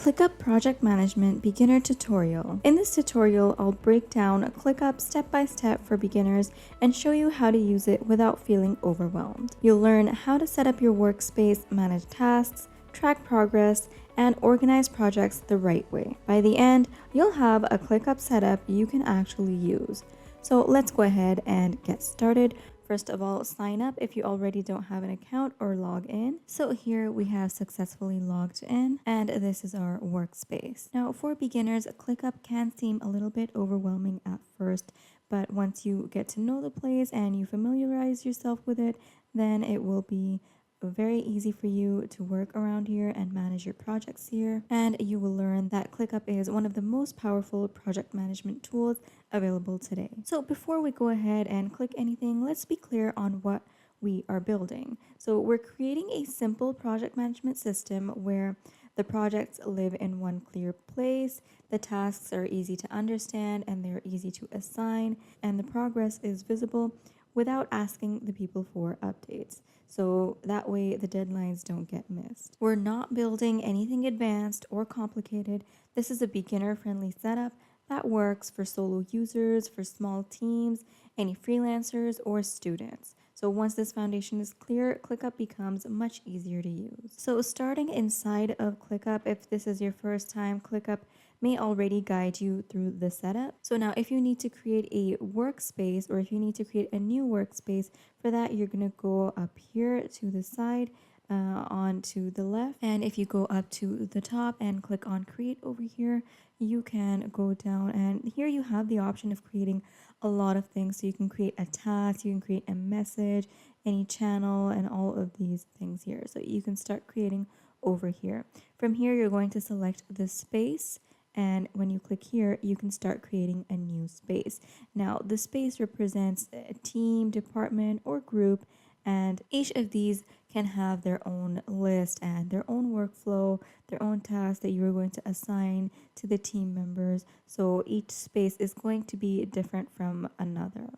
ClickUp Project Management Beginner Tutorial. In this tutorial, I'll break down ClickUp step by step for beginners and show you how to use it without feeling overwhelmed. You'll learn how to set up your workspace, manage tasks, track progress, and organize projects the right way. By the end, you'll have a ClickUp setup you can actually use. So let's go ahead and get started. First of all, sign up if you already don't have an account or log in. So here we have successfully logged in, and this is our workspace. Now for beginners, ClickUp can seem a little bit overwhelming at first, but once you get to know the place and you familiarize yourself with it, then it will be very easy for you to work around here and manage your projects here. And you will learn that ClickUp is one of the most powerful project management tools available today. So before we go ahead and click anything, let's be clear on what we are building. So we're creating a simple project management system where the projects live in one clear place, the tasks are easy to understand and they're easy to assign, and the progress is visible without asking the people for updates. So that way the deadlines don't get missed. We're not building anything advanced or complicated. This is a beginner-friendly setup that works for solo users, for small teams, any freelancers, or students. So once this foundation is clear, ClickUp becomes much easier to use. So starting inside of ClickUp, if this is your first time, ClickUp may already guide you through the setup. So now if you need to create a workspace or if you need to create a new workspace, for that you're going to go up here to the side on to the left, and if you go up to the top and click on create over here, you can go down, and here you have the option of creating a lot of things. So you can create a task, you can create a message, any channel, and all of these things here. So you can start creating over here. From here you're going to select the space, and when you click here, you can start creating a new space. Now, the space represents a team, department, or group, and each of these can have their own list and their own workflow, their own tasks that you're going to assign to the team members. So each space is going to be different from another.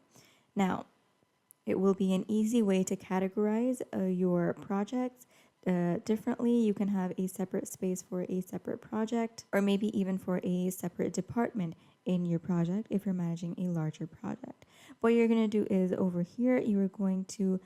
Now, it will be an easy way to categorize your projects differently. You can have a separate space for a separate project, or maybe even for a separate department in your project if you're managing a larger project. What you're going to do is over here, you are going to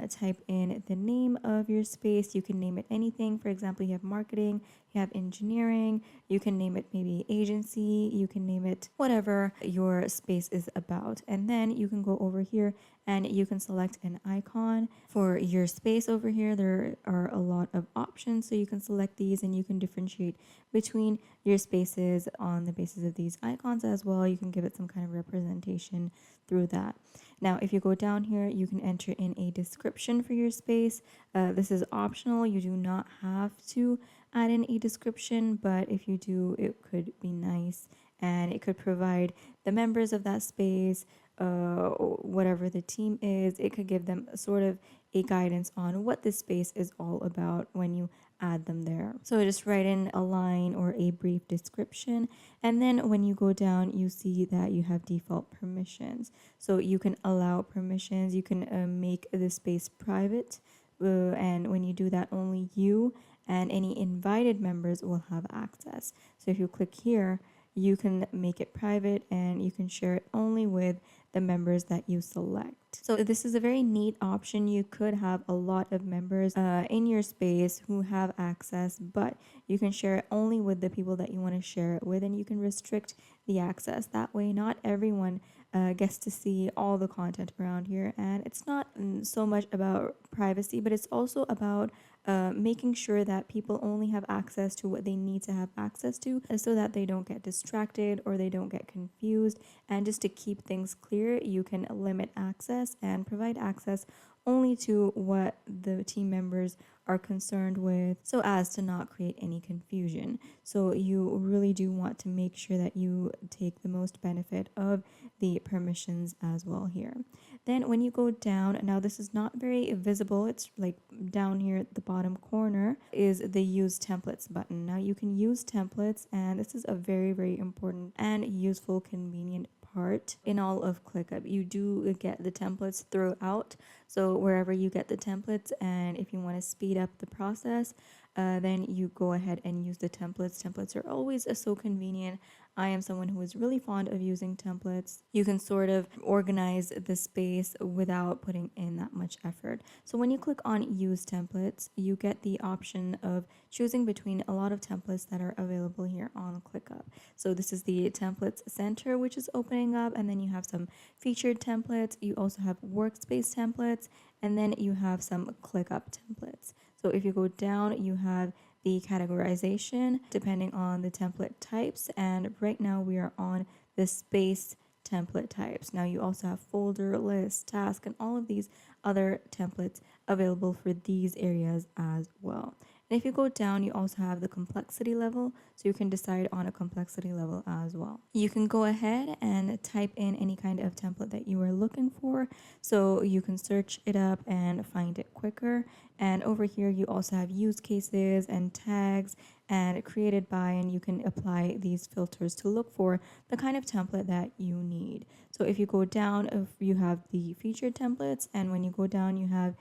type in the name of your space. You can name it anything. For example, you have marketing, you have engineering, you can name it maybe agency, you can name it whatever your space is about. And then you can go over here and you can select an icon for your space over here. There are a lot of options, so you can select these and you can differentiate between your spaces on the basis of these icons as well. You can give it some kind of representation through that. Now, if you go down here, you can enter in a description for your space. This is optional. You do not have to add in a description, but if you do, it could be nice, and it could provide the members of that space, whatever the team is, it could give them sort of a guidance on what this space is all about when you add them there. So just write in a line or a brief description, and then when you go down, you see that you have default permissions. So you can allow permissions, you can make the space private, and when you do that, only you and any invited members will have access. So if you click here, you can make it private and you can share it only with the members that you select. So this is a very neat option. You could have a lot of members in your space who have access, but you can share it only with the people that you want to share it with, and you can restrict the access. That way, not everyone gets to see all the content around here. And it's not so much about privacy, but it's also about making sure that people only have access to what they need to have access to, so that they don't get distracted or they don't get confused. And just to keep things clear, you can limit access and provide access only to what the team members are concerned with, so as to not create any confusion. So you really do want to make sure that you take the most benefit of the permissions as well here. Then when you go down, now this is not very visible, it's like down here at the bottom corner is the use templates button. Now you can use templates, and this is a very, very important and useful, convenient part in all of ClickUp. You do get the templates throughout, so wherever you get the templates, and if you want to speed up the process, then you go ahead and use the templates. Templates are always so convenient. I am someone who is really fond of using templates. You can sort of organize the space without putting in that much effort. So when you click on use templates, you get the option of choosing between a lot of templates that are available here on ClickUp. So this is the templates center, which is opening up, and then you have some featured templates. You also have workspace templates, and then you have some ClickUp templates. So if you go down, you have the categorization depending on the template types, and right now we are on the space template types. Now you also have folder, list, task, and all of these other templates available for these areas as well. And if you go down, you also have the complexity level, so you can decide on a complexity level as well. You can go ahead and type in any kind of template that you are looking for, so you can search it up and find it quicker. And over here, you also have use cases and tags and created by, and you can apply these filters to look for the kind of template that you need. So if you go down, if you have the featured templates, and when you go down, you have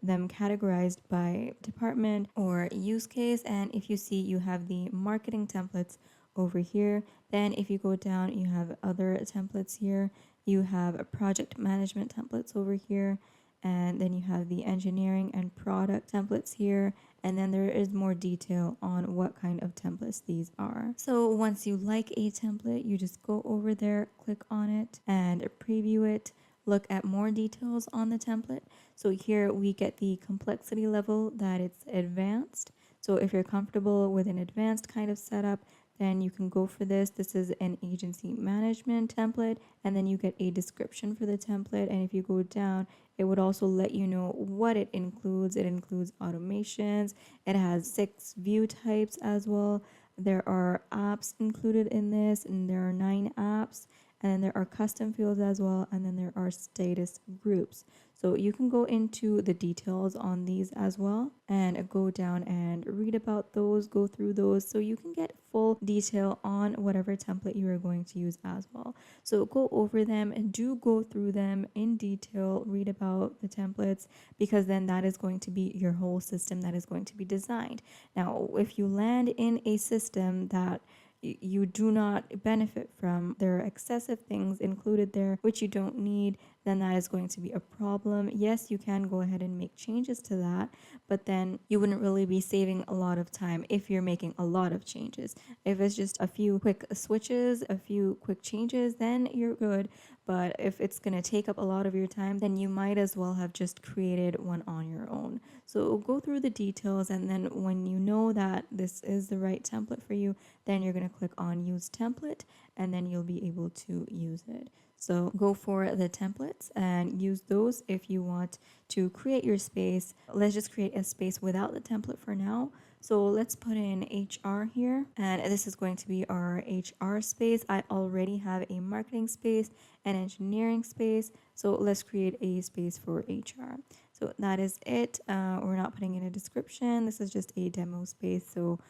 them categorized by department or use case. And if you see, you have the marketing templates over here. Then if you go down, you have other templates here. You have project management templates over here. And then you have the engineering and product templates here. And then there is more detail on what kind of templates these are. So once you like a template, you just go over there, click on it and preview it. Look at more details on the template. So here we get the complexity level that it's advanced. So if you're comfortable with an advanced kind of setup, then you can go for this. This is an agency management template, and then you get a description for the template. And if you go down, it would also let you know what it includes. It includes automations. It has 6 view types as well. There are apps included in this, and there are 9 apps. And then there are custom fields as well, and then there are status groups. So you can go into the details on these as well and go down and read about those, go through those, so you can get full detail on whatever template you are going to use as well. So go over them and do go through them in detail, read about the templates, because then that is going to be your whole system that is going to be designed. Now, if you land in a system that you do not benefit from, there are excessive things included there which you don't need, then that is going to be a problem. Yes, you can go ahead and make changes to that, but then you wouldn't really be saving a lot of time if you're making a lot of changes. If it's just a few quick switches, a few quick changes, then you're good. But if it's going to take up a lot of your time, then you might as well have just created one on your own. So go through the details, and then when you know that this is the right template for you, then you're going to click on use template, and then you'll be able to use it. So go for the templates and use those if you want to create your space. Let's just create a space without the template for now. So let's put in HR here, and this is going to be our HR space. I already have a marketing space, an engineering space. So let's create a space for HR. So that is it. We're not putting in a description. This is just a demo space. So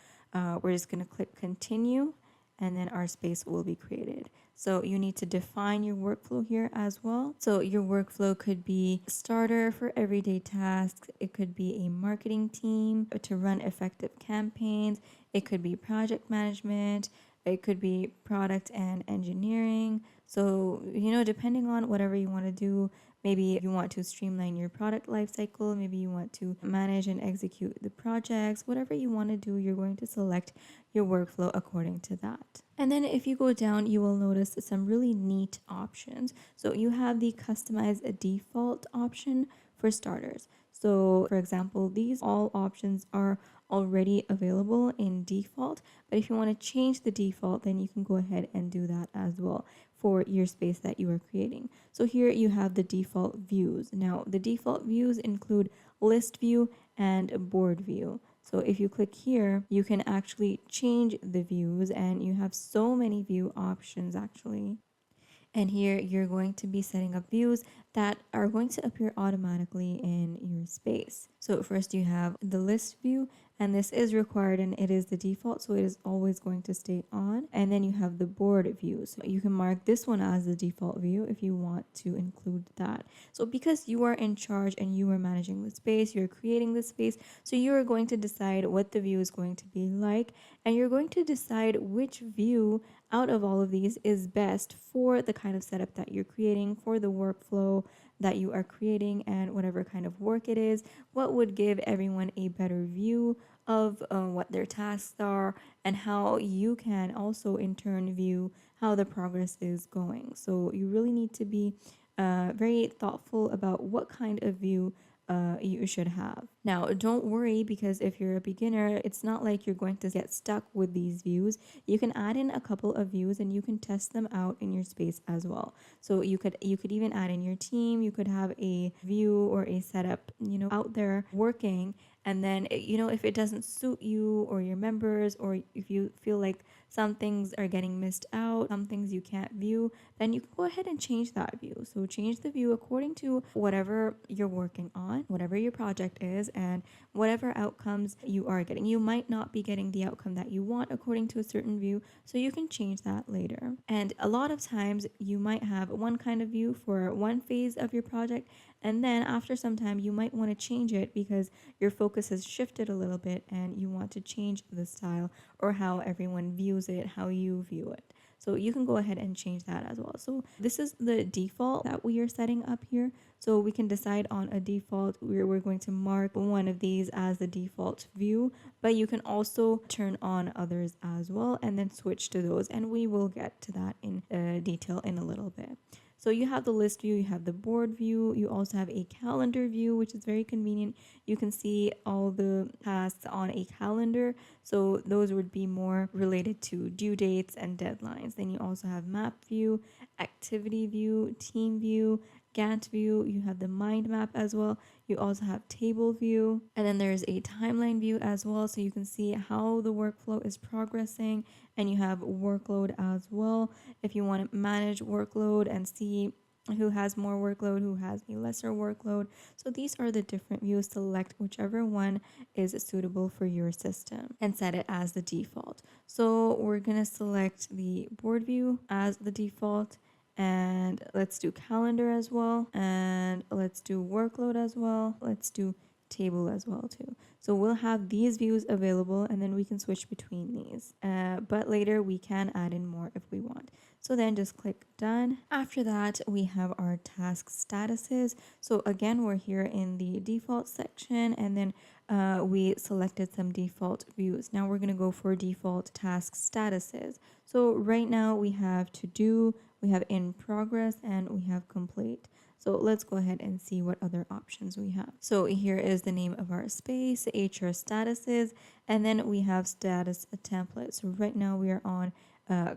we're just going to click continue, and then our space will be created. So you need to define your workflow here as well. So your workflow could be starter for everyday tasks. It could be a marketing team to run effective campaigns. It could be project management. It could be product and engineering. So, depending on whatever you want to do, maybe you want to streamline your product lifecycle, maybe you want to manage and execute the projects, whatever you want to do, you're going to select your workflow according to that. And then if you go down, you will notice some really neat options. So you have the customize a default option for starters. So for example, these all options are already available in default, but if you want to change the default, then you can go ahead and do that as well for your space that you are creating. So here you have the default views. Now the default views include list view and board view. So if you click here, you can actually change the views, and you have so many view options actually. And here you're going to be setting up views that are going to appear automatically in your space. So first you have the list view, and this is required and it is the default, so it is always going to stay on. And then you have the board view, so you can mark this one as the default view if you want to include that. So because you are in charge and you are managing the space, you're creating the space, so you are going to decide what the view is going to be like, and you're going to decide which view out of all of these is best for the kind of setup that you're creating, for the workflow that you are creating, and whatever kind of work it is, what would give everyone a better view of what their tasks are, and how you can also in turn view how the progress is going. So you really need to be very thoughtful about what kind of view you should have. Now, don't worry, because if you're a beginner, it's not like you're going to get stuck with these views. You can add in a couple of views and you can test them out in your space as well. So you could even add in your team. You could have a view or a setup, out there working, and then if it doesn't suit you or your members, or if you feel like some things are getting missed out, some things you can't view, then you can go ahead and change that view. So change the view according to whatever you're working on, whatever your project is, and whatever outcomes you are getting. You might not be getting the outcome that you want according to a certain view, so you can change that later. And a lot of times you might have one kind of view for one phase of your project, and then after some time you might want to change it because your focus has shifted a little bit and you want to change the style or how everyone views it, how you view it. So you can go ahead and change that as well. So this is the default that we are setting up here. So we can decide on a default. We're going to mark one of these as the default view, but you can also turn on others as well and then switch to those. And we will get to that in detail in a little bit. So you have the list view, you have the board view, you also have a calendar view, which is very convenient. You can see all the tasks on a calendar. So those would be more related to due dates and deadlines. Then you also have map view, activity view, team view, Gantt view, you have the mind map as well. You also have table view, and then there's a timeline view as well, so you can see how the workflow is progressing, and you have workload as well if you want to manage workload and see who has more workload, who has a lesser workload. So these are the different views. Select whichever one is suitable for your system and set it as the default. So we're going to select the board view as the default, and let's do calendar as well, and let's do workload as well, let's do table as well too. So we'll have these views available, and then we can switch between these, but later we can add in more if we want. So then just click done. After that, we have our task statuses. So again, we're here in the default section, and then we selected some default views. Now we're going to go for default task statuses. So right now we have to do, we have in progress, and we have complete. So let's go ahead and see what other options we have. So here is the name of our space, HR statuses, and then we have status template. So right now we are on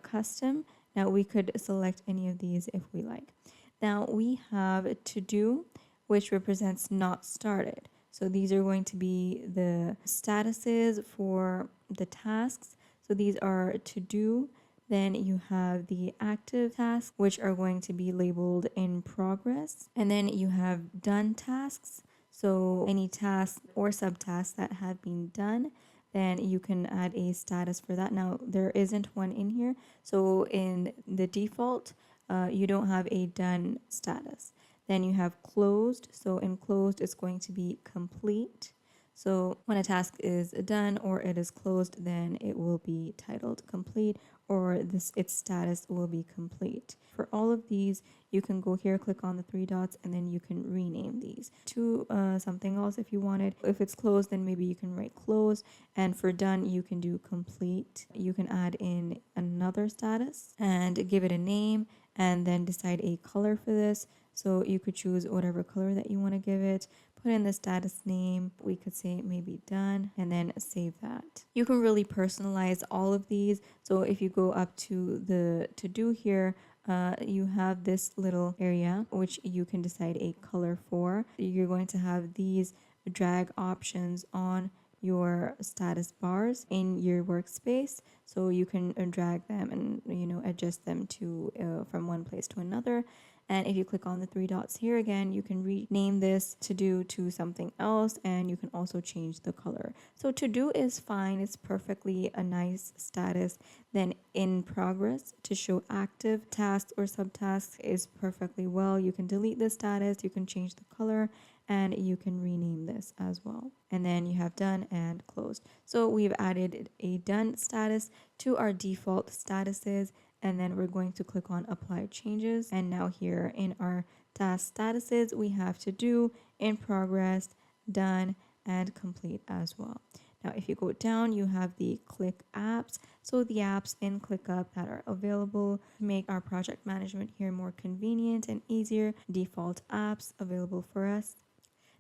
custom. Now we could select any of these if we like. Now we have to do, which represents not started. So these are going to be the statuses for the tasks. So these are to do. Then you have the active tasks, which are going to be labeled in progress. And then you have done tasks. So any tasks or subtasks that have been done, then you can add a status for that. Now, there isn't one in here. So in the default, you don't have a done status. Then you have closed. So in closed, it's going to be complete. So when a task is done or it is closed, then it will be titled complete, or its status will be complete. For all of these, you can go here, click on the three dots, and then you can rename these to something else if you wanted. If it's closed, then maybe you can write close, and for done, you can do complete. You can add in another status and give it a name, and then decide a color for this. So you could choose whatever color that you want to give it. Put in the status name. We could say maybe done, and then save that. You can really personalize all of these. So if you go up to the to do here, you have this little area which you can decide a color for. You're going to have these drag options on your status bars in your workspace, so you can drag them and adjust them to from one place to another. And if you click on the three dots here again, you can rename this to do to something else, and you can also change the color. So to do is fine, it's perfectly a nice status. Then in progress to show active tasks or subtasks is perfectly well. You can delete the status, you can change the color, and you can rename this as well. And then you have done and closed. So we've added a done status to our default statuses, and then we're going to click on apply changes. And now here in our task statuses, we have to do, in progress, done, and complete as well. Now, if you go down, you have the ClickApps. So the apps in ClickUp that are available to make our project management here more convenient and easier. Default apps available for us.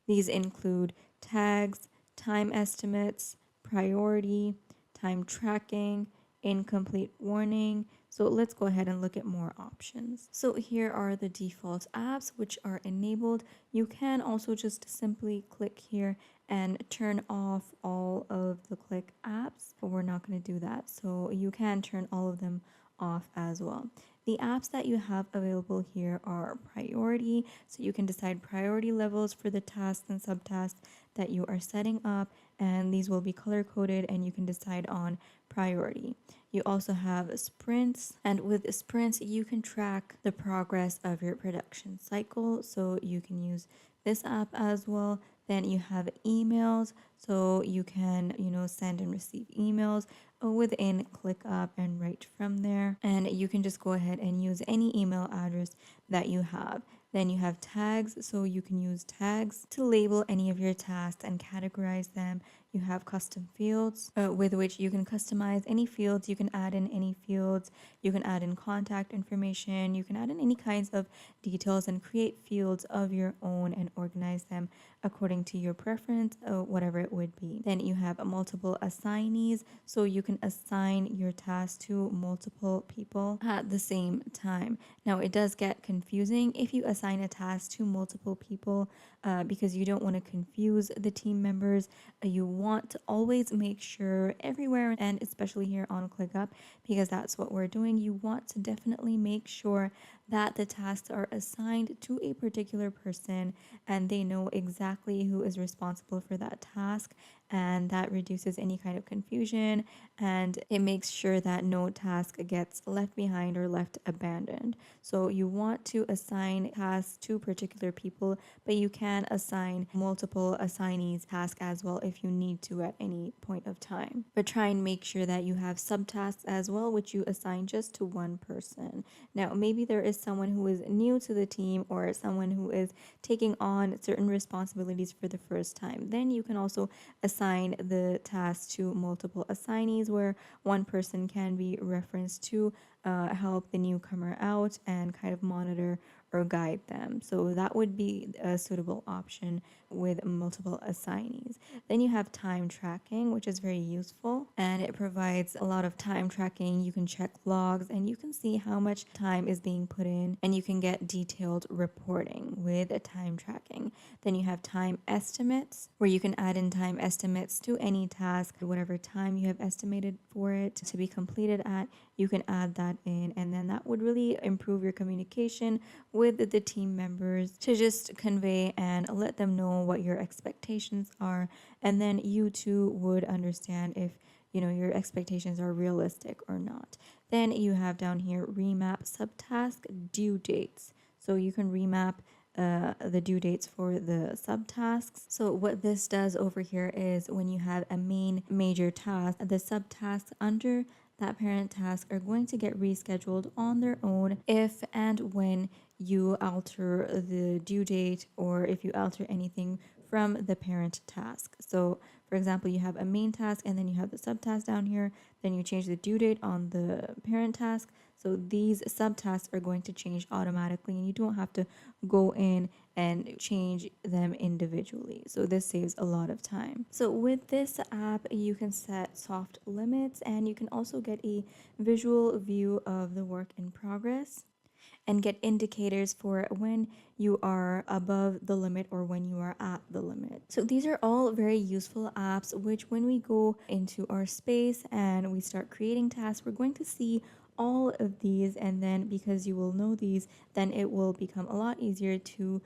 These include tags, time estimates, priority, time tracking, incomplete warning. So let's go ahead and look at more options. So here are the default apps which are enabled. You can also just simply click here and turn off all of the Click apps, but we're not going to do that. So you can turn all of them off as well. The apps that you have available here are priority, so you can decide priority levels for the tasks and subtasks that you are setting up, and these will be color coded and you can decide on priority. You also have sprints, and with sprints you can track the progress of your production cycle, so you can use this app as well. Then you have emails, so you can, send and receive emails within ClickUp and right from there. And you can just go ahead and use any email address that you have. Then you have tags, so you can use tags to label any of your tasks and categorize them. You have custom fields with which you can customize any fields. You can add in any fields. You can add in contact information. You can add in any kinds of details and create fields of your own and organize them according to your preference, whatever it would be. Then you have multiple assignees, so you can assign your task to multiple people at the same time. Now it does get confusing if you assign a task to multiple people because you don't want to confuse the team members. You want to always make sure everywhere, and especially here on ClickUp, because that's what we're doing, you want to definitely make sure that the tasks are assigned to a particular person and they know exactly who is responsible for that task, and that reduces any kind of confusion and it makes sure that no task gets left behind or left abandoned. So you want to assign tasks to particular people, but you can assign multiple assignees tasks as well if you need to at any point of time. But try and make sure that you have subtasks as well, which you assign just to one person. Now, maybe there is someone who is new to the team or someone who is taking on certain responsibilities for the first time. Then you can also assign the task to multiple assignees where one person can be referenced to help the newcomer out and kind of monitor or guide them. So that would be a suitable option with multiple assignees. Then you have time tracking, which is very useful and it provides a lot of time tracking. You can check logs and you can see how much time is being put in, and you can get detailed reporting with a time tracking. Then you have time estimates, where you can add in time estimates to any task, whatever time you have estimated for it to be completed at, you can add that in, and then that would really improve your communication with the team members to just convey and let them know what your expectations are, and then you too would understand if your expectations are realistic or not. Then you have down here remap subtask due dates, so you can remap the due dates for the subtasks. So what this does over here is when you have a main major task, the subtasks under that parent task are going to get rescheduled on their own if and when you alter the due date or if you alter anything from the parent task. So for example, you have a main task and then you have the subtask down here, then you change the due date on the parent task. So these subtasks are going to change automatically and you don't have to go in and change them individually. So this saves a lot of time. So with this app, you can set soft limits and you can also get a visual view of the work in progress. and get indicators for when you are above the limit or when you are at the limit. So these are all very useful apps, which when we go into our space and we start creating tasks, we're going to see all of these, and then because you will know these, then it will become a lot easier to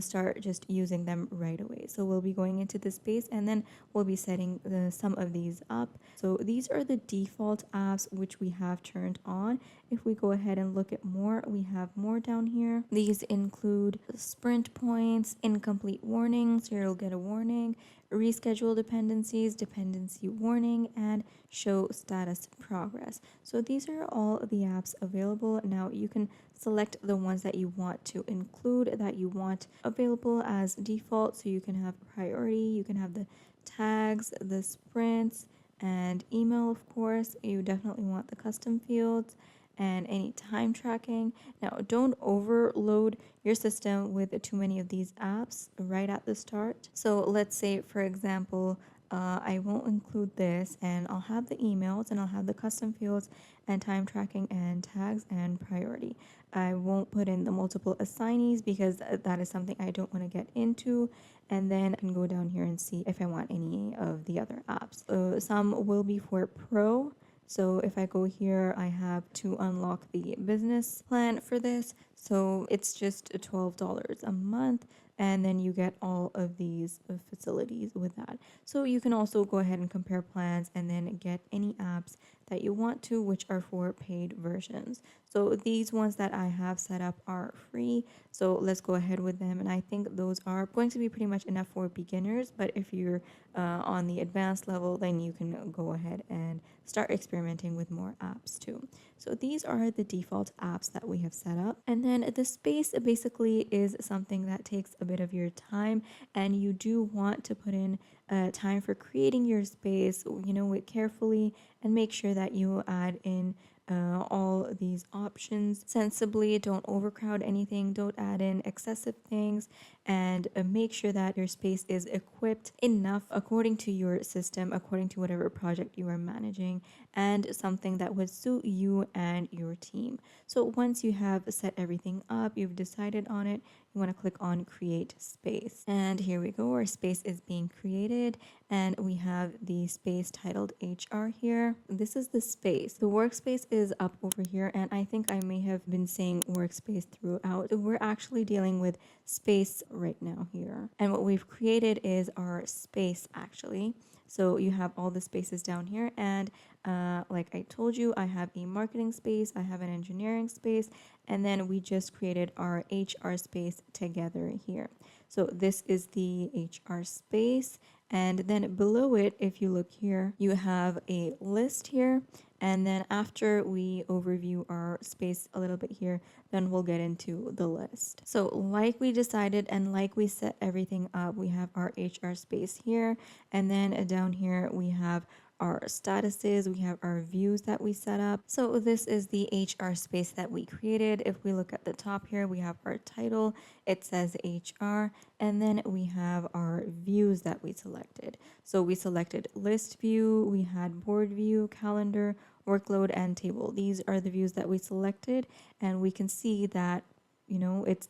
start just using them right away. So we'll be going into the space and then we'll be setting some of these up. So these are the default apps which we have turned on. If we go ahead and look at more, we have more down here. These include sprint points, incomplete warnings, so you'll get a warning, reschedule dependencies, dependency warning, and show status progress. So these are all the apps available. Now you can select the ones that you want to include, that you want available as default. So you can have priority, you can have the tags, the sprints, and email, of course. You definitely want the custom fields and any time tracking. Now, don't overload your system with too many of these apps right at the start. So let's say, for example, I won't include this, and I'll have the emails and I'll have the custom fields and time tracking and tags and priority. I won't put in the multiple assignees because that is something I don't want to get into. And then I can go down here and see if I want any of the other apps. Some will be for pro. So if I go here, I have to unlock the business plan for this. So it's just $12 a month, and then you get all of these facilities with that. So you can also go ahead and compare plans and then get any apps that you want to, which are for paid versions. So these ones that I have set up are free. So let's go ahead with them. And I think those are going to be pretty much enough for beginners. But if you're on the advanced level, then you can go ahead and start experimenting with more apps too. So these are the default apps that we have set up. And then the space basically is something that takes a bit of your time, and you do want to put in time for creating your space, wait carefully and make sure that you add in all these options sensibly. Don't overcrowd anything, don't add in excessive things, and make sure that your space is equipped enough according to your system, according to whatever project you are managing, and something that would suit you and your team. So once you have set everything up, you've decided on it, you want to click on create space. And here we go, our space is being created, and we have the space titled HR here. This is the space. The workspace is up over here, and I think I may have been saying workspace throughout. So we're actually dealing with space right now here. And what we've created is our space actually. So you have all the spaces down here, and like I told you, I have a marketing space, I have an engineering space, and then we just created our HR space together here. So this is the HR space, and then below it, if you look here, you have a list here. And then after we overview our space a little bit here, then we'll get into the list. So like we decided and like we set everything up, we have our HR space here. And then down here, we have our statuses, we have our views that we set up. So this is the HR space that we created. If we look at the top here, we have our title, it says HR, and then we have our views that we selected. So we selected list view, we had board view, calendar, workload, and table. These are the views that we selected, and we can see that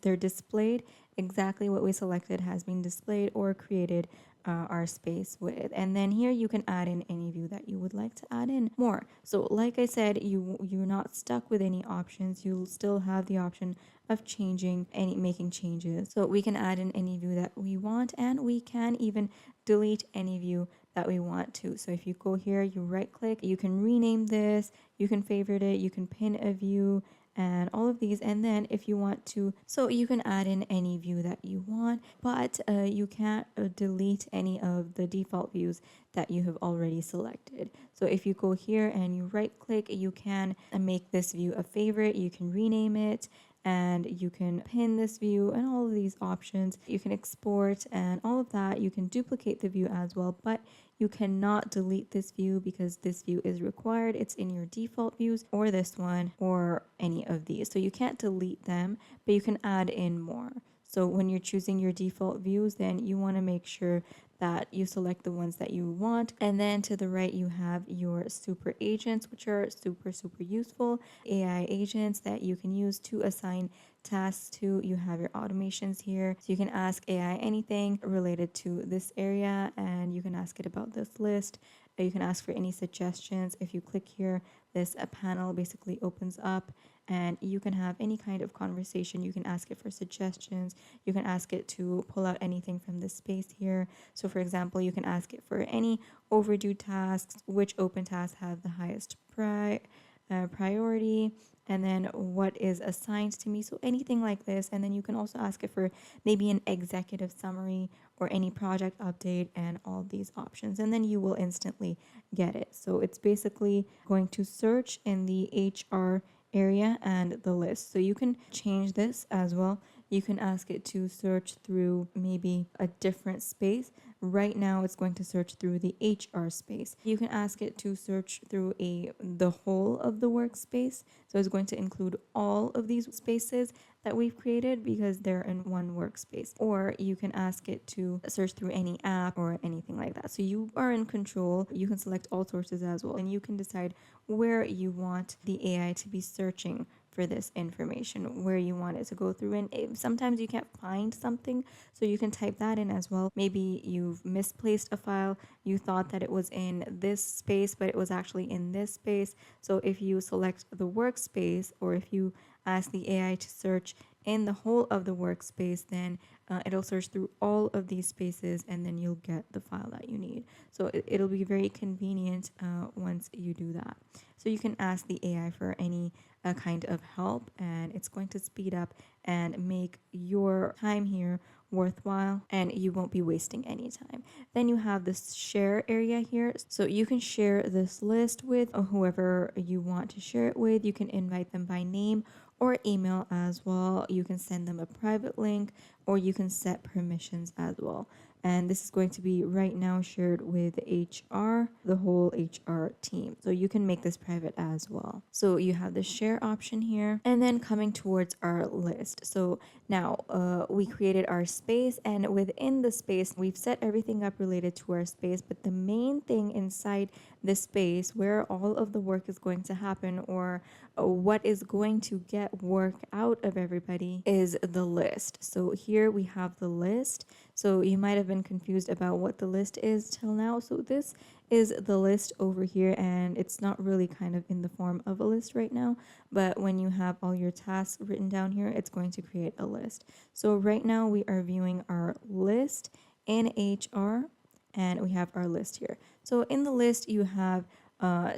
they're displayed. Exactly what we selected has been displayed or created our space with. And then here you can add in any view that you would like to add in more. So like I said, you're not stuck with any options. You'll still have the option of making changes. So we can add in any view that we want, and we can even delete any view that we want to. So if you go here, you right click, you can rename this, you can favorite it, you can pin a view, and all of these. And then if you want to, so you can add in any view that you want, but you can't delete any of the default views that you have already selected. So if you go here and you right click, you can make this view a favorite, you can rename it, and you can pin this view and all of these options. You can export and all of that. You can duplicate the view as well, but you cannot delete this view because this view is required. It's in your default views, or this one, or any of these. So you can't delete them, but you can add in more. So when you're choosing your default views, then you want to make sure that you select the ones that you want. And then to the right, you have your super agents, which are super useful AI agents that you can use to assign tasks to. You have your automations here. So you can ask AI anything related to this area, and you can ask it about this list. You can ask for any suggestions. If you click here, this panel basically opens up and you can have any kind of conversation. You can ask it for suggestions. You can ask it to pull out anything from this space here. So for example, you can ask it for any overdue tasks, which open tasks have the highest priority, and then what is assigned to me. So anything like this. And then you can also ask it for maybe an executive summary or any project update and all these options. And then you will instantly get it. So it's basically going to search in the HR area and the list. So you can change this as well. You can ask it to search through maybe a different space. Right now it's going to search through the HR space. You can ask it to search through the whole of the workspace. So it's going to include all of these spaces that we've created because they're in one workspace. Or you can ask it to search through any app or anything like that. So you are in control. You can select all sources as well, and you can decide where you want the AI to be searching for this information, where you want it to go through. And sometimes you can't find something, so you can type that in as well. Maybe you've misplaced a file. You thought that it was in this space, but it was actually in this space. So if you select the workspace, or if you ask the AI to search in the whole of the workspace, then it'll search through all of these spaces and then you'll get the file that you need. So it'll be very convenient once you do that. So you can ask the AI for any kind of help, and it's going to speed up and make your time here worthwhile, and you won't be wasting any time. Then you have this share area here. So you can share this list with whoever you want to share it with. You can invite them by name or email as well. You can send them a private link, or you can set permissions as well. And this is going to be right now shared with HR, the whole HR team. So you can make this private as well. So you have the share option here, and then coming towards our list. So now we created our space, and within the space, we've set everything up related to our space. But the main thing inside the space where all of the work is going to happen, or what is going to get work out of everybody, is the list. So here we have the list. So you might have been confused about what the list is till now. So this is the list over here, and it's not really kind of in the form of a list right now, but when you have all your tasks written down here, it's going to create a list. So right now we are viewing our list in HR, and we have our list here. So in the list, you have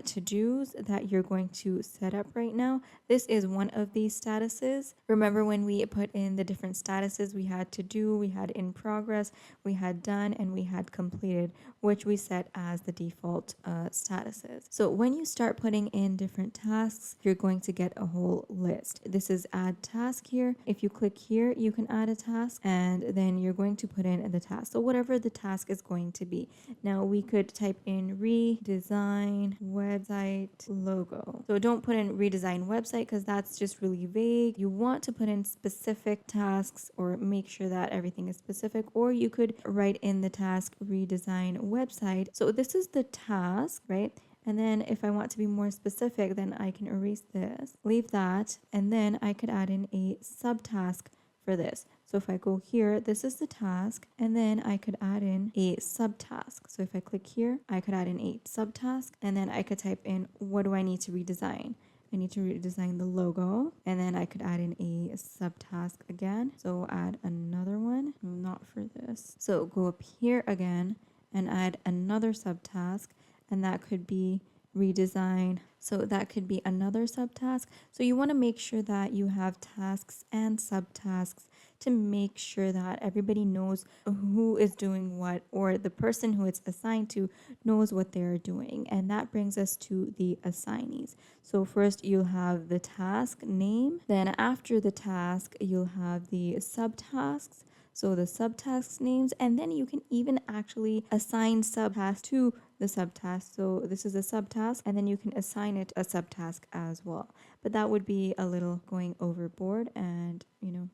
to-dos that you're going to set up right now. This is one of these statuses. Remember when we put in the different statuses, we had to do, we had in progress, we had done, and we had completed, which we set as the default statuses. So when you start putting in different tasks, you're going to get a whole list. This is add task here. If you click here, you can add a task, and then you're going to put in the task. So whatever the task is going to be. Now we could type in redesign website logo. So don't put in redesign website because that's just really vague. You want to put in specific tasks, or make sure that everything is specific, or you could write in the task redesign website. So this is the task, right? And then if I want to be more specific, then I can erase this, leave that, and then I could add in a subtask for this. So if I go here, this is the task, and then I could add in a subtask. So if I click here, I could add in a subtask, and then I could type in, what do I need to redesign? I need to redesign the logo, and then I could add in a subtask again. So add another one, not for this. So go up here again and add another subtask, and that could be redesign. So that could be another subtask. So you want to make sure that you have tasks and subtasks to make sure that everybody knows who is doing what, or the person who it's assigned to knows what they're doing. And that brings us to the assignees. So first you'll have the task name. Then after the task, you'll have the subtasks. So the subtasks names, and then you can even actually assign subtasks to the subtask. So this is a subtask, and then you can assign it a subtask as well. But that would be a little going overboard, and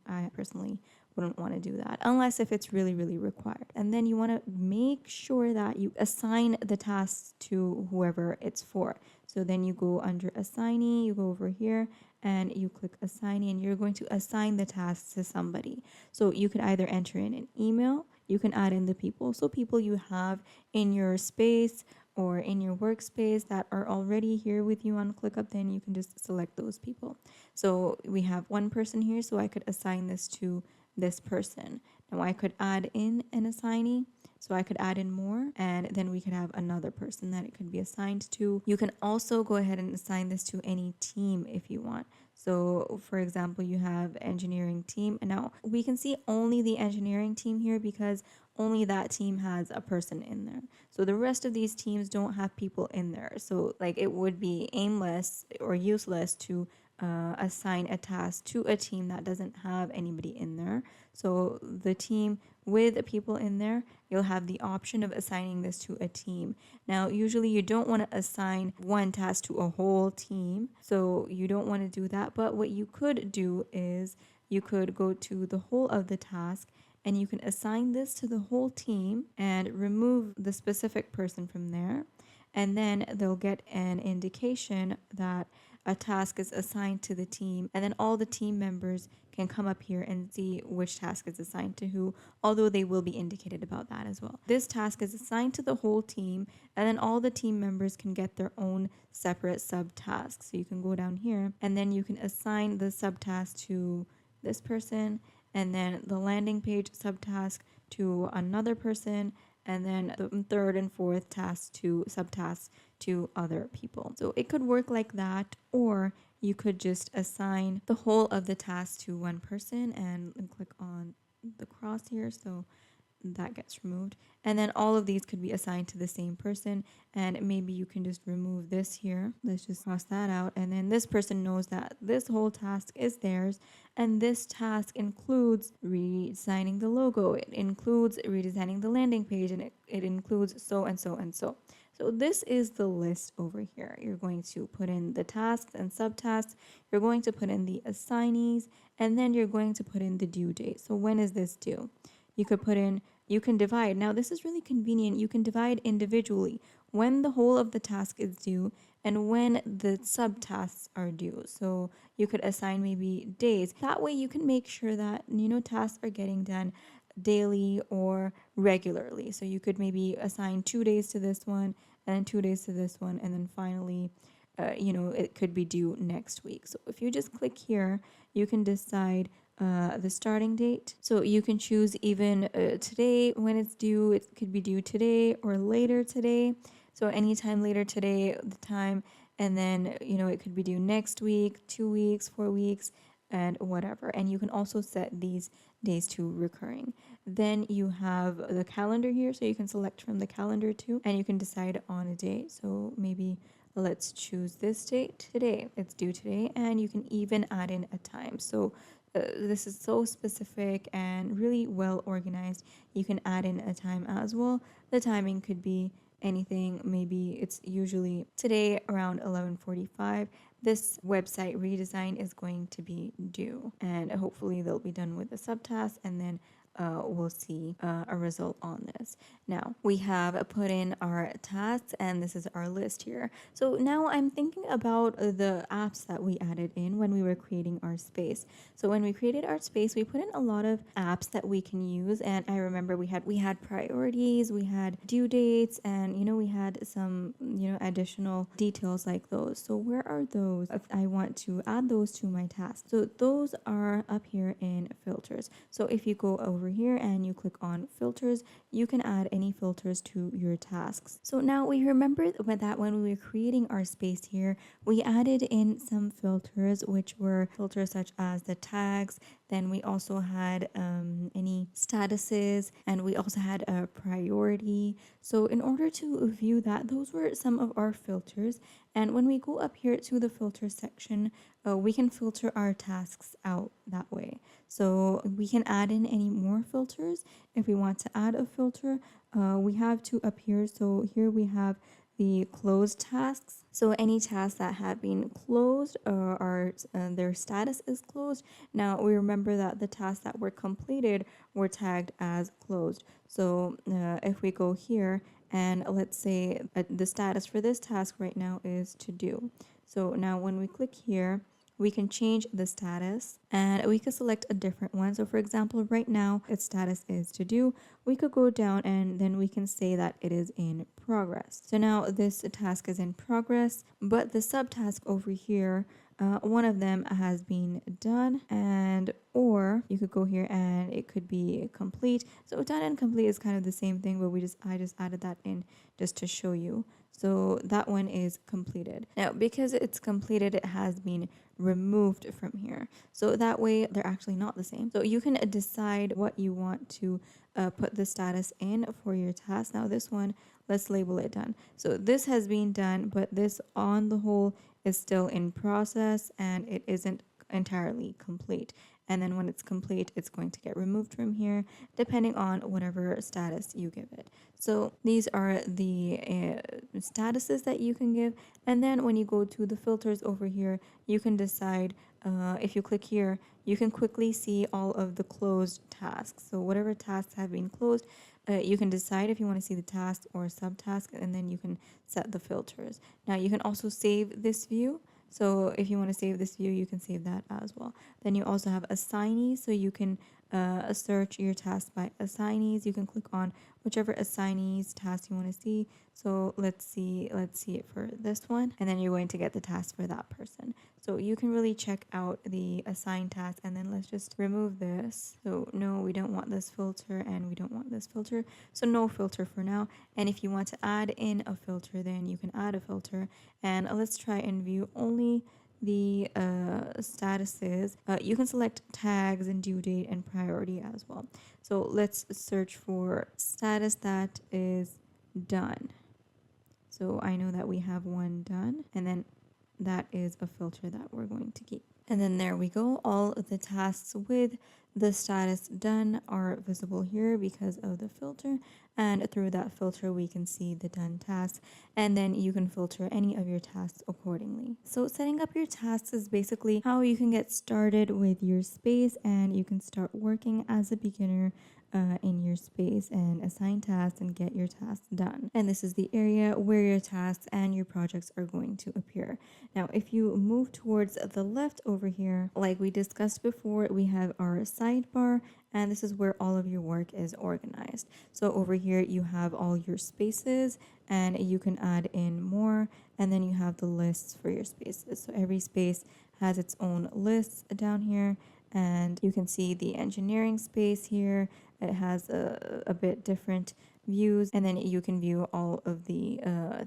I personally wouldn't want to do that unless if it's really, really required. And then you want to make sure that you assign the tasks to whoever it's for. So then you go under assignee, you go over here and you click assignee, and you're going to assign the tasks to somebody. So you could either enter in an email, you can add in the people. So people you have in your space or in your workspace that are already here with you on ClickUp, then you can just select those people. So we have one person here, so I could assign this to this person. Now I could add in an assignee, so I could add in more, and then we could have another person that it could be assigned to. You can also go ahead and assign this to any team if you want. So for example, you have engineering team, and now we can see only the engineering team here because only that team has a person in there. So the rest of these teams don't have people in there. So like it would be aimless or useless to assign a task to a team that doesn't have anybody in there. So the team with people in there, you'll have the option of assigning this to a team. Now, usually you don't want to assign one task to a whole team, so you don't want to do that. But what you could do is you could go to the whole of the task and you can assign this to the whole team and remove the specific person from there. And then they'll get an indication that a task is assigned to the team, and then all the team members can come up here and see which task is assigned to who, although they will be indicated about that as well. This task is assigned to the whole team, and then all the team members can get their own separate subtasks. So you can go down here and then you can assign the subtask to this person, and then the landing page subtask to another person, and then the third and fourth tasks to subtasks to other people. So it could work like that, or you could just assign the whole of the task to one person and click on the cross here. So that gets removed, and then all of these could be assigned to the same person, and maybe you can just remove this here. Let's just cross that out, and then this person knows that this whole task is theirs, and this task includes redesigning the logo, it includes redesigning the landing page, and it includes so and so and so. So this is the list over here. You're going to put in the tasks and subtasks, you're going to put in the assignees, and then you're going to put in the due date. So when is this due? You could put in, you can divide. Now this is really convenient. You can divide individually when the whole of the task is due and when the subtasks are due. So you could assign maybe days. That way you can make sure that, tasks are getting done daily or regularly. So you could maybe assign 2 days to this one and then 2 days to this one, and then finally it could be due next week. So if you just click here, you can decide the starting date. So you can choose even today when it's due. It could be due today or later today. So anytime later today, the time, and then, it could be due next week, 2 weeks, 4 weeks, and whatever. And you can also set these days to recurring. Then you have the calendar here, so you can select from the calendar too, and you can decide on a date. So maybe let's choose this date today. It's due today, and you can even add in a time. So this is so specific and really well organized. You can add in a time as well. The timing could be anything. Maybe it's usually today around 11:45. This website redesign is going to be due, and hopefully they'll be done with the subtask, and then we'll see a result on this. Now we have put in our tasks, and this is our list here. So now I'm thinking about the apps that we added in when we were creating our space. So when we created our space, we put in a lot of apps that we can use, and I remember we had priorities, we had due dates, and we had some additional details like those. So where are those if I want to add those to my tasks? So those are up here in filters. So if you go over here and you click on filters, you can add any filters to your tasks. So now we remember that when we were creating our space here, we added in some filters, which were filters such as the tags. Then we also had any statuses, and we also had a priority. So in order to view that, those were some of our filters. And when we go up here to the filter section, we can filter our tasks out that way. So we can add in any more filters. If we want to add a filter, we have to up here. So here we have the closed tasks. So any tasks that have been closed or are their status is closed. Now we remember that the tasks that were completed were tagged as closed. So if we go here and let's say the status for this task right now is to do. So now when we click here, we can change the status and we could select a different one. So for example, right now its status is to do. We could go down and then we can say that it is in progress. So now this task is in progress, but the subtask over here, one of them has been done, and or you could go here and it could be complete. So done and complete is kind of the same thing, but I just added that in just to show you. So that one is completed. Now, because it's completed, it has been removed from here. So that way they're actually not the same. So you can decide what you want to put the status in for your task. Now this one, let's label it done. So this has been done, but this on the whole is still in process and it isn't entirely complete. And then when it's complete, it's going to get removed from here, depending on whatever status you give it. So these are the statuses that you can give. And then when you go to the filters over here, you can decide, if you click here, you can quickly see all of the closed tasks. So whatever tasks have been closed, you can decide if you want to see the task or subtask, and then you can set the filters. Now you can also save this view. So if you want to save this view, you can save that as well. Then you also have assignees, so you can search your task by assignees. You can click on whichever assignees task you want to see. So let's see it for this one, and then you're going to get the task for that person. So you can really check out the assigned task, and then let's just remove this. So no, we don't want this filter and we don't want this filter. So no filter for now. And if you want to add in a filter, then you can add a filter. And let's try and view only the statuses. You can select tags and due date and priority as well. So let's search for status that is done. So I know that we have one done, and then that is a filter that we're going to keep. And then there we go. All of the tasks with the status done are visible here because of the filter, and through that filter we can see the done tasks, and then you can filter any of your tasks accordingly. So setting up your tasks is basically how you can get started with your space, and you can start working as a beginner in your space and assign tasks and get your tasks done. And this is the area where your tasks and your projects are going to appear. Now, if you move towards the left over here, like we discussed before, we have our sidebar, and this is where all of your work is organized. So over here, you have all your spaces, and you can add in more, and then you have the lists for your spaces. So every space has its own lists down here, and you can see the engineering space here. It has a bit different views, and then you can view all of the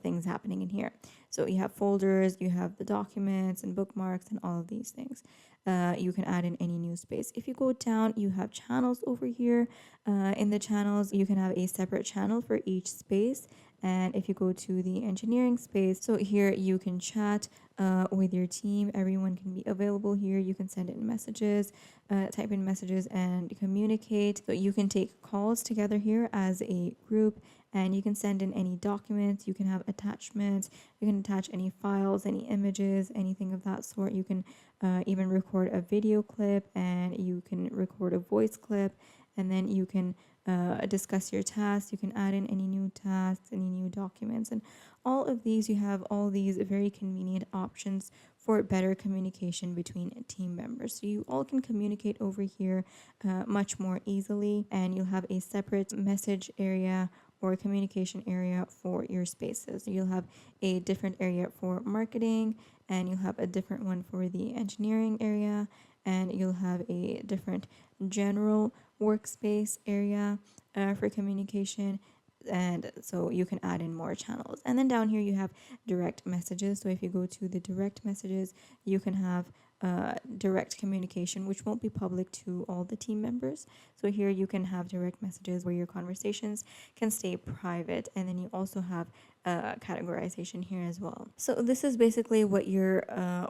things happening in here. So you have folders, you have the documents and bookmarks and all of these things. You can add in any new space. If you go down, you have channels over here. In the channels, you can have a separate channel for each space. And if you go to the engineering space, so here you can chat with your team. Everyone can be available here. You can send in messages, type in messages and communicate. So you can take calls together here as a group, and you can send in any documents. You can have attachments. You can attach any files, any images, anything of that sort. You can even record a video clip, and you can record a voice clip, and then you can discuss your tasks. You can add in any new tasks, any new documents, and all of these. You have all these very convenient options for better communication between team members. So you all can communicate over here much more easily, and you'll have a separate message area or communication area for your spaces. You'll have a different area for marketing, and you'll have a different one for the engineering area, and you'll have a different general workspace area for communication. And so you can add in more channels. And then down here you have direct messages. So if you go to the direct messages, you can have direct communication, which won't be public to all the team members. So here you can have direct messages where your conversations can stay private, and then you also have categorization here as well. So this is basically what your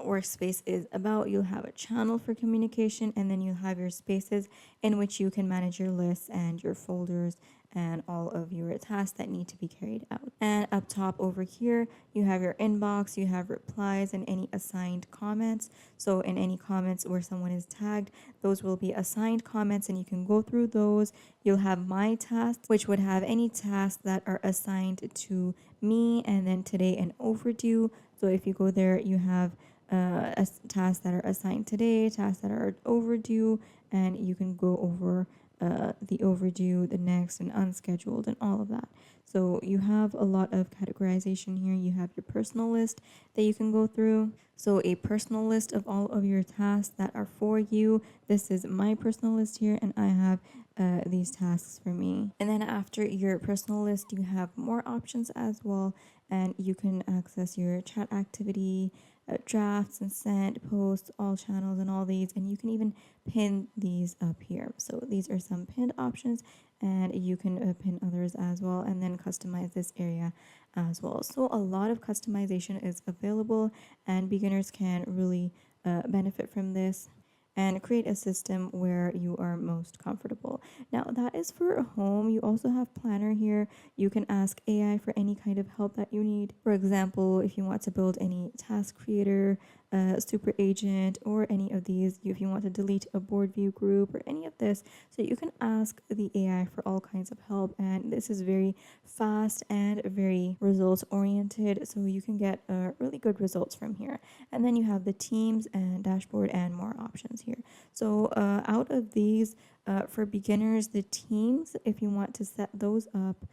workspace is about. You'll have a channel for communication, and then you'll have your spaces in which you can manage your lists and your folders and all of your tasks that need to be carried out. And up top over here, you have your inbox, you have replies and any assigned comments. So in any comments where someone is tagged, those will be assigned comments and you can go through those. You'll have my tasks, which would have any tasks that are assigned to me, and then today and overdue. So if you go there, you have tasks that are assigned today, tasks that are overdue, and you can go over the overdue, the next, and unscheduled, and all of that. So you have a lot of categorization here. You have your personal list that you can go through. So a personal list of all of your tasks that are for you. This is my personal list here, and I have these tasks for me. And then after your personal list, you have more options as well, and you can access your chat activity, drafts and sent, posts, all channels, and all these. And you can even pin these up here. So these are some pinned options, and you can pin others as well, and then customize this area as well. So a lot of customization is available, and beginners can really benefit from this and create a system where you are most comfortable. Now that is for home. You also have Planner here. You can ask AI for any kind of help that you need. For example, if you want to build any task creator, super agent, or any of these, if you want to delete a board view group or any of this, so you can ask the AI for all kinds of help. And this is very fast and very results oriented, so you can get really good results from here. And then you have the teams and dashboard and more options here. So out of these, for beginners, the teams, if you want to set those up,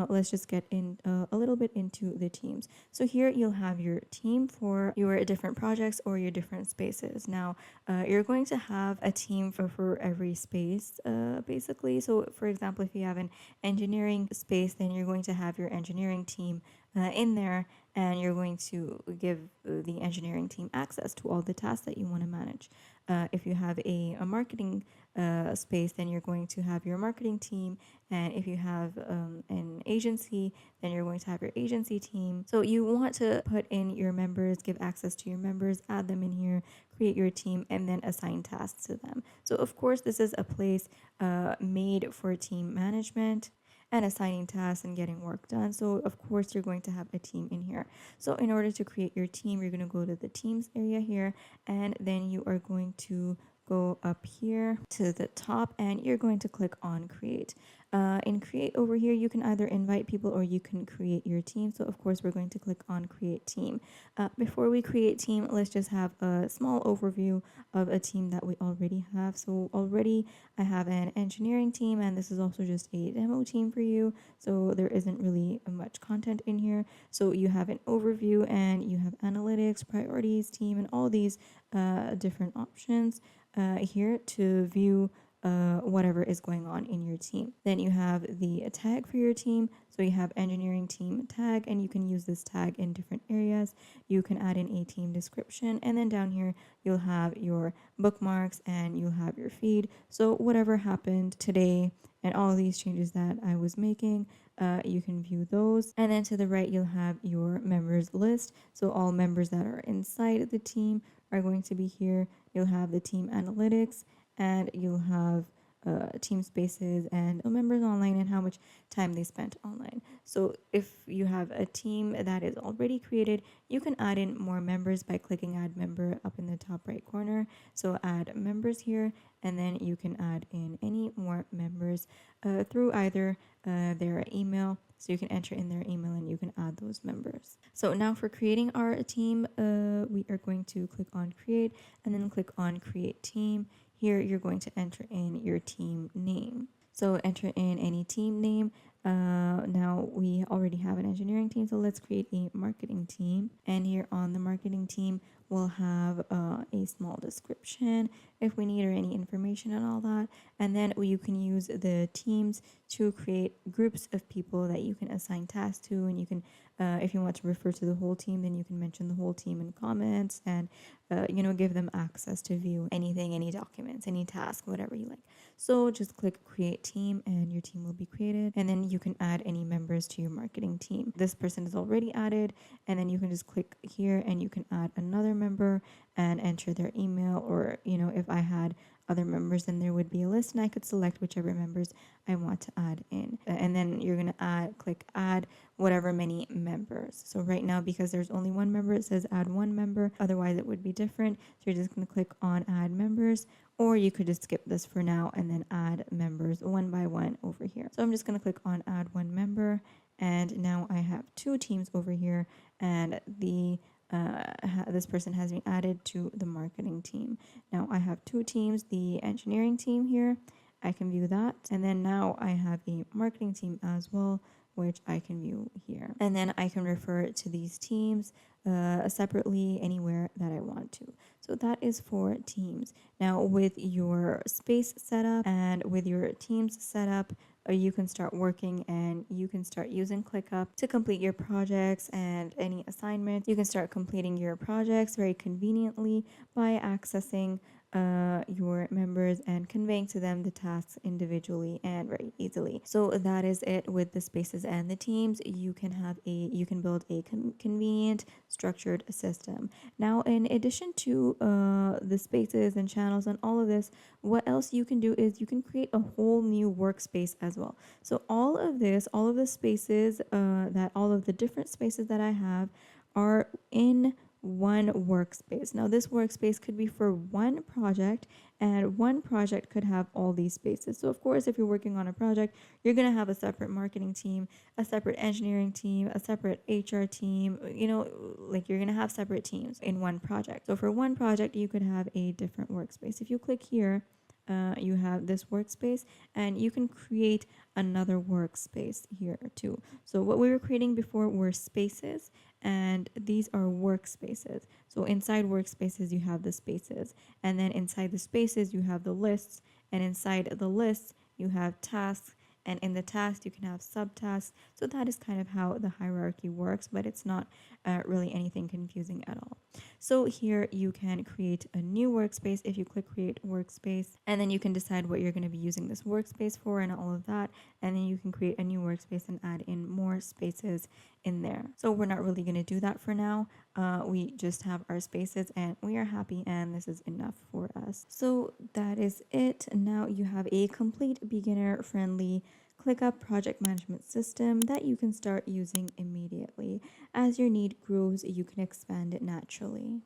let's just get in a little bit into the teams. So here you'll have your team for your different projects or your different spaces. Now you're going to have a team for every space basically. So for example, if you have an engineering space, then you're going to have your engineering team in there, and you're going to give the engineering team access to all the tasks that you want to manage. If you have a marketing space, then you're going to have your marketing team. And if you have an agency, then you're going to have your agency team. So you want to put in your members, give access to your members, add them in here, create your team, and then assign tasks to them. So of course, this is a place made for team management and assigning tasks and getting work done. So of course you're going to have a team in here. So in order to create your team, you're going to go to the teams area here, and then you are going to go up here to the top, and you're going to click on create. In create over here, you can either invite people or you can create your team. So of course we're going to click on create team. Before we create team, let's just have a small overview of a team that we already have. So already I have an engineering team, and this is also just a demo team for you. So there isn't really much content in here. So you have an overview, and you have analytics, priorities, team, and all these different options here to view whatever is going on in your team. Then you have the tag for your team. So you have engineering team tag, and you can use this tag in different areas. You can add in a team description, and then down here you'll have your bookmarks and you'll have your feed. So whatever happened today and all these changes that I was making, you can view those. And then to the right you'll have your members list. So all members that are inside the team are going to be here. You'll have the team analytics, and you'll have team spaces and members online and how much time they spent online. So if you have a team that is already created, you can add in more members by clicking add member up in the top right corner. So add members here, and then you can add in any more members through either their email. So you can enter in their email and you can add those members. So now for creating our team, we are going to click on create and then click on create team. Here you're going to enter in your team name. So enter in any team name. Now we already have an engineering team, so let's create a marketing team. And here on the marketing team, we'll have a small description if we need, or any information and all that. And then you can use the teams to create groups of people that you can assign tasks to, and you can if you want to refer to the whole team, then you can mention the whole team in comments, and give them access to view anything, any documents, any task, whatever you like. So just click create team and your team will be created, and then you can add any members to your marketing team. This person is already added, and then you can just click here and you can add another member, and enter their email, or if I had other members, then there would be a list and I could select whichever members I want to add in. And then you're going to click add whatever many members. So right now, because there's only one member, it says add one member. Otherwise, it would be different. So you're just going to click on add members, or you could just skip this for now and then add members one by one over here. So I'm just going to click on add one member. And now I have two teams over here, and this person has been added to the marketing team. Now I have two teams, the engineering team here, I can view that. And then now I have a marketing team as well, which I can view here. And then I can refer to these teams separately anywhere that I want to. So that is for teams. Now with your space setup and with your teams setup, you can start working and you can start using ClickUp to complete your projects and any assignments. You can start completing your projects very conveniently by accessing your members and conveying to them the tasks individually and very easily. So that is it with the spaces and the teams. You can build a convenient structured system. Now, in addition to the spaces and channels and all of this, what else you can do is you can create a whole new workspace as well. So all of the spaces, all of the different spaces that I have are in one workspace. Now this workspace could be for one project, and one project could have all these spaces. So of course, if you're working on a project, you're going to have a separate marketing team, a separate engineering team, a separate HR team, like you're going to have separate teams in one project. So for one project, you could have a different workspace. If you click here, you have this workspace, and you can create another workspace here too. So what we were creating before were spaces, and these are workspaces. So inside workspaces, you have the spaces, and then inside the spaces, you have the lists, and inside the lists, you have tasks, and in the tasks, you can have subtasks. So that is kind of how the hierarchy works, but it's not really anything confusing at all. So here you can create a new workspace if you click create workspace, and then you can decide what you're going to be using this workspace for and all of that. And then you can create a new workspace and add in more spaces in there. So we're not really going to do that for now. We just have our spaces and we are happy, and this is enough for us. So that is it. Now you have a complete beginner friendly ClickUp project management system that you can start using immediately. As your need grows, you can expand it naturally.